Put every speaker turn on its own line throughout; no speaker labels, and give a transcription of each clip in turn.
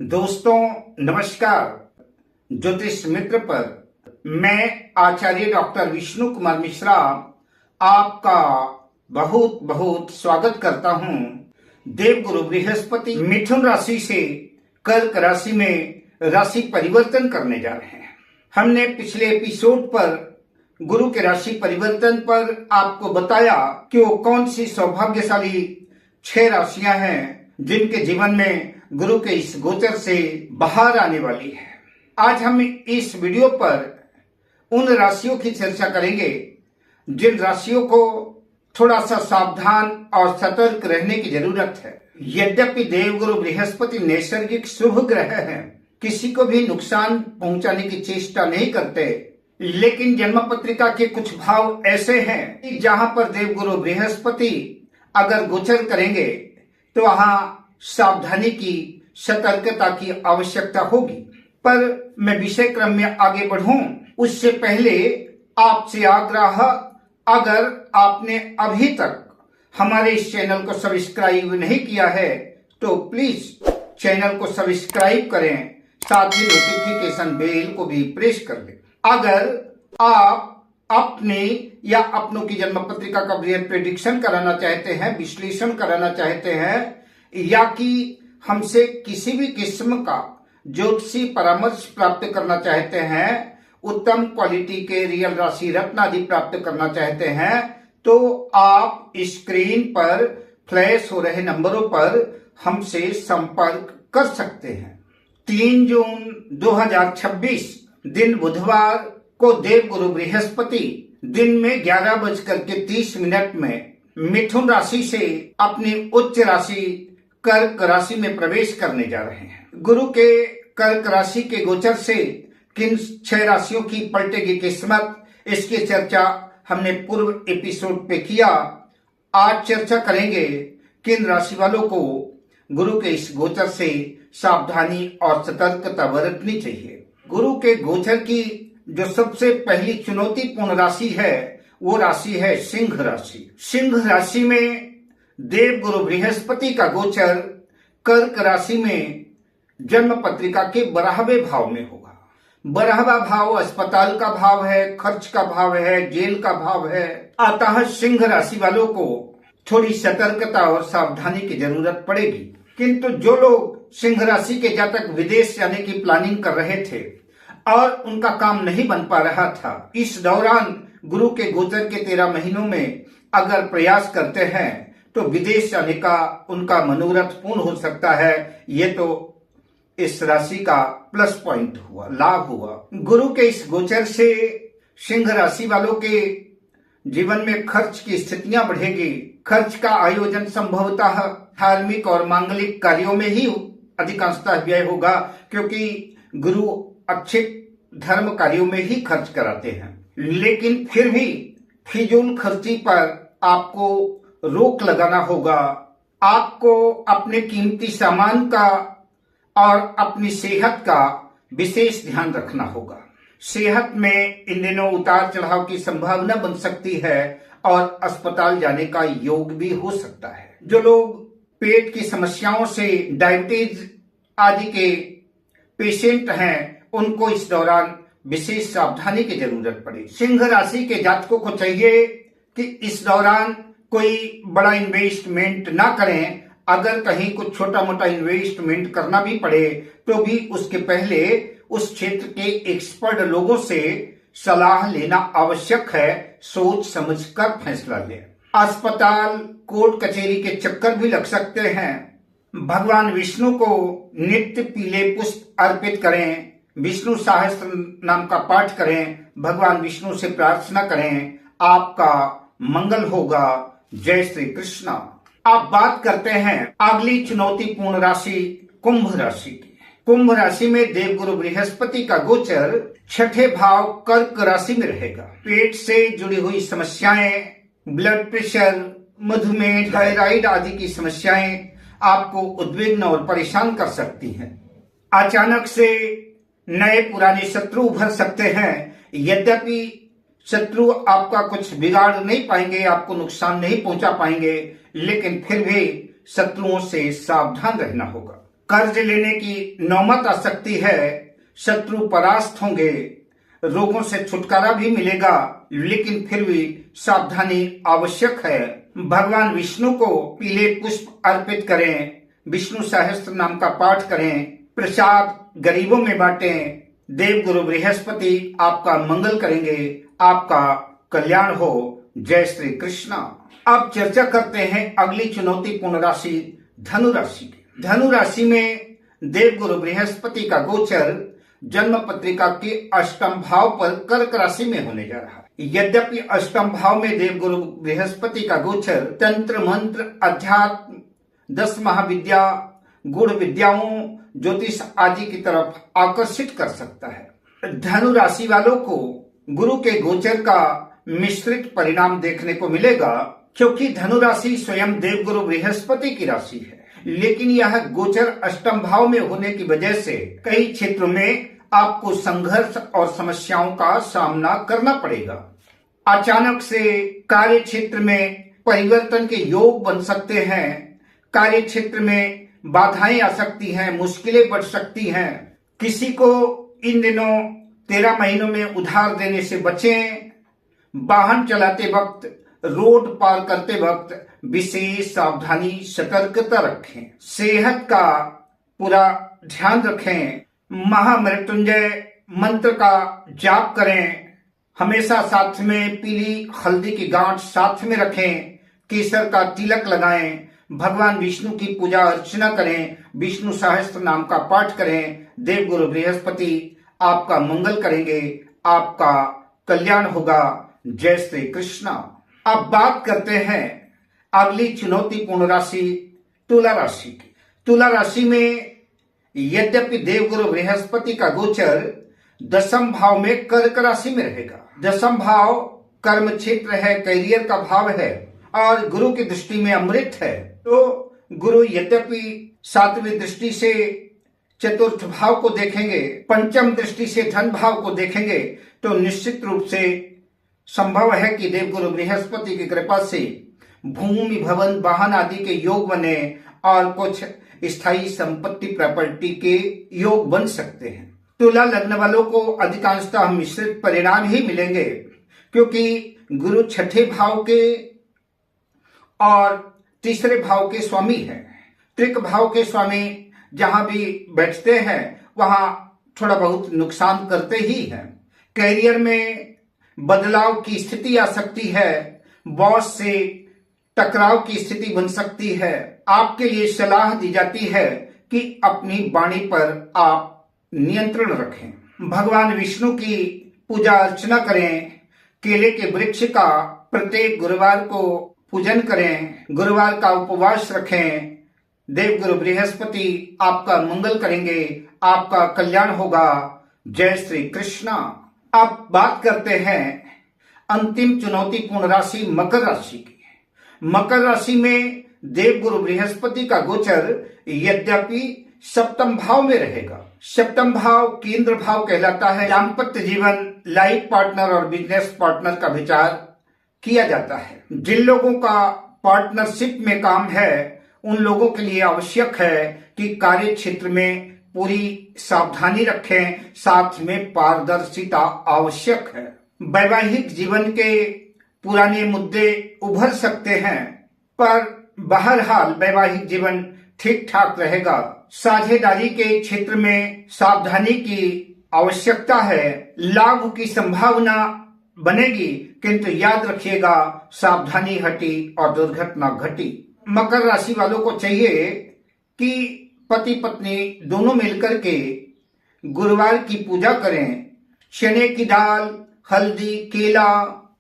दोस्तों नमस्कार। ज्योतिष मित्र पर मैं आचार्य डॉक्टर विष्णु कुमार मिश्रा आपका बहुत बहुत स्वागत करता हूं। देवगुरु बृहस्पति मिथुन राशि से कर्क राशि में राशि परिवर्तन करने जा रहे हैं। हमने पिछले एपिसोड पर गुरु के राशि परिवर्तन पर आपको बताया कि वो कौन सी सौभाग्यशाली 6 राशियां हैं जिनके जीवन में गुरु के इस गोचर से बाहर आने वाली है। आज हम इस वीडियो पर उन राशियों की चर्चा करेंगे जिन राशियों को थोड़ा सा सावधान और सतर्क रहने की जरूरत है। यद्यपि देवगुरु बृहस्पति नैसर्गिक शुभ ग्रह हैं, किसी को भी नुकसान पहुंचाने की चेष्टा नहीं करते, लेकिन जन्म पत्रिका के कुछ भाव ऐसे हैं जहां पर देवगुरु बृहस्पति अगर गोचर करेंगे तो वहां सावधानी की, सतर्कता की आवश्यकता होगी। पर मैं विषय क्रम में आगे बढ़ूं उससे पहले आपसे आग्रह, अगर आपने अभी तक हमारे इस चैनल को सब्सक्राइब नहीं किया है तो प्लीज चैनल को सब्सक्राइब करें, साथ ही नोटिफिकेशन बेल को भी प्रेस कर लें। अगर आप अपने या अपनों की जन्म पत्रिका का प्रेडिक्शन कराना चाहते हैं, विश्लेषण कराना चाहते हैं, या कि हमसे किसी भी किस्म का ज्योतिषी परामर्श प्राप्त करना चाहते हैं, उत्तम क्वालिटी के रियल राशि रत्न आदि प्राप्त करना चाहते हैं, तो आप स्क्रीन पर फ्लैश हो रहे नंबरों पर हमसे संपर्क कर सकते हैं। 3 जून 2026 दिन बुधवार को देवगुरु बृहस्पति दिन में 11:30 में मिथुन राशि से अपनी उच्च राशि कर्क राशि में प्रवेश करने जा रहे हैं। गुरु के कर्क राशि के गोचर से किन 6 राशियों की पलटेगी किस्मत, इसकी चर्चा हमने पूर्व एपिसोड पे किया। आज चर्चा करेंगे किन राशि वालों को गुरु के इस गोचर से सावधानी और सतर्कता बरतनी चाहिए। गुरु के गोचर की जो सबसे पहली चुनौतीपूर्ण राशि है वो राशि है सिंह राशि। सिंह राशि में देवगुरु बृहस्पति का गोचर कर्क राशि में जन्म पत्रिका के 12वें भाव में होगा। 12वां भाव अस्पताल का भाव है, खर्च का भाव है, जेल का भाव है। अतः सिंह राशि वालों को थोड़ी सतर्कता और सावधानी की जरूरत पड़ेगी। किंतु जो लोग सिंह राशि के जातक विदेश जाने की प्लानिंग कर रहे थे और उनका काम नहीं बन पा रहा था, इस दौरान गुरु के गोचर के 13 महीनों में अगर प्रयास करते हैं तो विदेश जाने का उनका मनोरथ पूर्ण हो सकता है। ये तो इस राशि का प्लस पॉइंट हुआ, लाभ हुआ। गुरु के इस गोचर से सिंह राशि वालों के जीवन में खर्च की स्थितियां बढ़ेगी। खर्च का आयोजन संभवतः धार्मिक और मांगलिक कार्यों में ही अधिकांशतः व्यय होगा, क्योंकि गुरु अच्छे धर्म कार्यों में ही खर्च कराते हैं। लेकिन फिर भी फिजूल खर्ची पर आपको रोक लगाना होगा। आपको अपने कीमती सामान का और अपनी सेहत का विशेष ध्यान रखना होगा। सेहत में इन दिनों उतार चढ़ाव की संभावना बन सकती है और अस्पताल जाने का योग भी हो सकता है। जो लोग पेट की समस्याओं से, डायबिटीज आदि के पेशेंट हैं, उनको इस दौरान विशेष सावधानी की जरूरत पड़ेगी। सिंह राशि के जातकों को चाहिए कि इस दौरान कोई बड़ा इन्वेस्टमेंट ना करें। अगर कहीं कुछ छोटा मोटा इन्वेस्टमेंट करना भी पड़े तो भी उसके पहले उस क्षेत्र के एक्सपर्ट लोगों से सलाह लेना आवश्यक है। सोच समझकर फैसला लें। अस्पताल, कोर्ट कचहरी के चक्कर भी लग सकते हैं। भगवान विष्णु को नित्य पीले पुष्प अर्पित करें, विष्णु सहस्त्र नाम का पाठ करें, भगवान विष्णु से प्रार्थना करें, आपका मंगल होगा। जय श्री कृष्णा। अब बात करते हैं अगली चुनौतीपूर्ण राशि कुंभ राशि की। कुंभ राशि में देवगुरु बृहस्पति का गोचर 6ठे भाव कर्क राशि में रहेगा। पेट से जुड़ी हुई समस्याएं, ब्लड प्रेशर, मधुमेह, थायराइड आदि की समस्याएं आपको उद्विग्न और परेशान कर सकती हैं। अचानक से नए पुराने शत्रु उभर सकते हैं। यद्यपि शत्रु आपका कुछ बिगाड़ नहीं पाएंगे, आपको नुकसान नहीं पहुंचा पाएंगे, लेकिन फिर भी शत्रुओं से सावधान रहना होगा। कर्ज लेने की नौबत आ सकती है, शत्रु परास्त होंगे, रोगों से छुटकारा भी मिलेगा, लेकिन फिर भी सावधानी आवश्यक है। भगवान विष्णु को पीले पुष्प अर्पित करें, विष्णु सहस्त्र नाम का पाठ करें, प्रसाद गरीबों में बांटें। देव गुरु बृहस्पति आपका मंगल करेंगे, आपका कल्याण हो। जय श्री कृष्णा। अब चर्चा करते हैं अगली चुनौतीपूर्ण राशि धनु राशि की। धनु राशि में देव गुरु बृहस्पति का गोचर जन्म पत्रिका के अष्टम भाव पर कर्क राशि में होने जा रहा है। यद्यपि अष्टम भाव में देव गुरु बृहस्पति का गोचर तंत्र मंत्र, अध्यात्म, 10 महाविद्या, गुण विद्याओं, ज्योतिष आदि की तरफ आकर्षित कर सकता है। धनु राशि वालों को गुरु के गोचर का मिश्रित परिणाम देखने को मिलेगा, क्योंकि धनु राशि स्वयं देव गुरु बृहस्पति की राशि है, लेकिन यह गोचर अष्टम भाव में होने की वजह से कई क्षेत्रों में आपको संघर्ष और समस्याओं का सामना करना पड़ेगा। अचानक से कार्य क्षेत्र में परिवर्तन के योग बन सकते हैं, कार्य क्षेत्र में बाधाएं आ सकती हैं, मुश्किलें बढ़ सकती हैं। किसी को इन दिनों 13 महीनों में उधार देने से बचें। वाहन चलाते वक्त, रोड पार करते वक्त विशेष सावधानी, सतर्कता रखें। सेहत का पूरा ध्यान रखें। महामृत्युंजय मंत्र का जाप करें। हमेशा साथ में पीली हल्दी की गांठ साथ में रखें। केसर का तिलक लगाएं। भगवान विष्णु की पूजा अर्चना करें। विष्णु सहस्त्र नाम का पाठ करें। देव गुरु बृहस्पति आपका मंगल करेंगे, आपका कल्याण होगा। जय श्री कृष्णा। अब बात करते हैं अगली चुनौतीपूर्ण राशि तुला राशि की। तुला राशि में यद्यपि देवगुरु बृहस्पति का गोचर 10th भाव में कर्क राशि में रहेगा। 10th भाव कर्म क्षेत्र है, करियर का भाव है और गुरु की दृष्टि में अमृत है। तो गुरु यद्यपि 7वीं दृष्टि से चतुर्थ भाव को देखेंगे, पंचम दृष्टि से धन भाव को देखेंगे, तो निश्चित रूप से संभव है कि देवगुरु बृहस्पति की कृपा से भूमि, भवन, वाहन आदि के योग बने और कुछ स्थायी संपत्ति, प्रॉपर्टी के योग बन सकते हैं। तुला लग्न वालों को अधिकांशतः मिश्रित परिणाम ही मिलेंगे, क्योंकि गुरु 6ठे भाव के और 3रे भाव के स्वामी हैं। त्रिक भाव के स्वामी जहां भी बैठते हैं वहां थोड़ा बहुत नुकसान करते ही हैं। कैरियर में बदलाव की स्थिति आ सकती है, बॉस से टकराव की स्थिति बन सकती है। आपके लिए सलाह दी जाती है कि अपनी वाणी पर आप नियंत्रण रखें। भगवान विष्णु की पूजा अर्चना करें। केले के वृक्ष का प्रत्येक गुरुवार को पूजन करें। गुरुवार का उपवास रखें। देवगुरु बृहस्पति आपका मंगल करेंगे, आपका कल्याण होगा। जय श्री कृष्णा। अब बात करते हैं अंतिम चुनौतीपूर्ण राशि मकर राशि की। मकर राशि में देवगुरु बृहस्पति का गोचर यद्यपि 7th भाव में रहेगा। 7th भाव केंद्र भाव कहलाता है। दाम्पत्य जीवन, लाइफ पार्टनर और बिजनेस पार्टनर का विचार किया जाता है। जिन लोगों का पार्टनरशिप में काम है उन लोगों के लिए आवश्यक है कि कार्य क्षेत्र में पूरी सावधानी रखें, साथ में पारदर्शिता आवश्यक है। वैवाहिक जीवन के पुराने मुद्दे उभर सकते हैं, पर बहरहाल वैवाहिक जीवन ठीक ठाक रहेगा। साझेदारी के क्षेत्र में सावधानी की आवश्यकता है। लाभ की संभावना बनेगी, किंतु याद रखिएगा सावधानी हटी और दुर्घटना घटी। मकर राशि वालों को चाहिए कि पति पत्नी दोनों मिलकर के गुरुवार की पूजा करें। चने की दाल, हल्दी, केला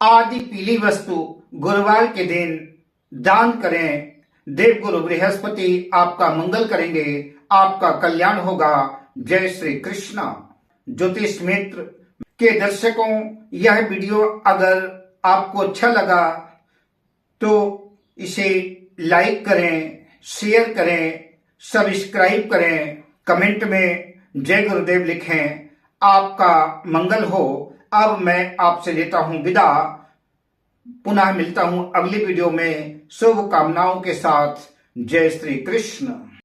आदि पीली वस्तु गुरुवार के दिन दान करें। देवगुरु बृहस्पति आपका मंगल करेंगे, आपका कल्याण होगा। जय श्री कृष्णा। ज्योतिष मित्र के दर्शकों, यह वीडियो अगर आपको अच्छा लगा तो इसे लाइक करें, शेयर करें, सब्सक्राइब करें, कमेंट में जय गुरुदेव लिखें। आपका मंगल हो। अब मैं आपसे लेता हूं विदा। पुनः मिलता हूं अगली वीडियो में शुभ कामनाओं के साथ। जय श्री कृष्ण।